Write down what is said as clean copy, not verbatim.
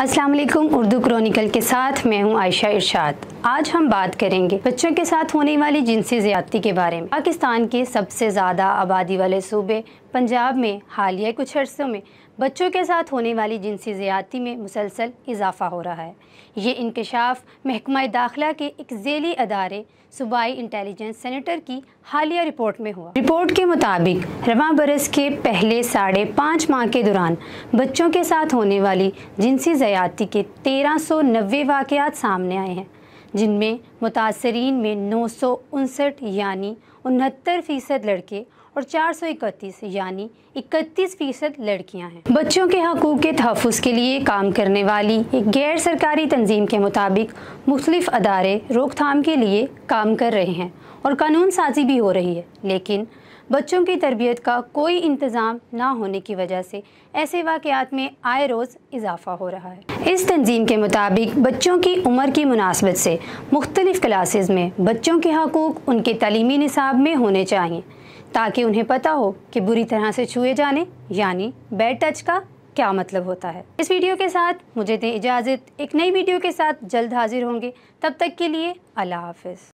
अस्सलाम वालेकुम। उर्दू क्रॉनिकल के साथ मैं हूं आयशा इरशाद। आज हम बात करेंगे बच्चों के साथ होने वाली जिनसी ज़्यादती के बारे में। पाकिस्तान के सबसे ज़्यादा आबादी वाले सूबे पंजाब में हालिया कुछ अर्सों में बच्चों के साथ होने वाली जिनसी ज़्यादती में मुसलसल इजाफ़ा हो रहा है। ये इंकशाफ महकमा दाखिला के एक ज़ेली अदारे सूबाई इंटेलिजेंस सेंटर की हालिया रिपोर्ट में हुआ। रिपोर्ट के मुताबिक रवां बरस के पहले 5.5 माह के दौरान बच्चों के साथ होने वाली जिनसी ज़्यादती के 1390 वाक़यात सामने आए हैं, जिनमें मुतासरीन में 959 यानी 69% लड़के और 431 यानी 31% लड़कियां हैं। बच्चों के हकूक़ के तहफ़्फ़ुज़ के लिए काम करने वाली एक गैर सरकारी तंजीम के मुताबिक मुख्तलिफ अदारे रोकथाम के लिए काम कर रहे हैं और कानून साजी भी हो रही है, लेकिन बच्चों की तरबियत का कोई इंतज़ाम ना होने की वजह से ऐसे वाक़यात में आए रोज़ इजाफ़ा हो रहा है। इस तंजीम के मुताबिक बच्चों की उम्र की मुनासबत से मुख्तलिफ़ क्लासेस में बच्चों के हकूक़ उनके तालीमी निसाब में होने चाहिए, ताकि उन्हें पता हो कि बुरी तरह से छुए जाने यानी बैड टच का क्या मतलब होता है। इस वीडियो के साथ मुझे दें इजाज़त। एक नई वीडियो के साथ जल्द हाजिर होंगे। तब तक के लिए अल्लाह हाफ़िज़।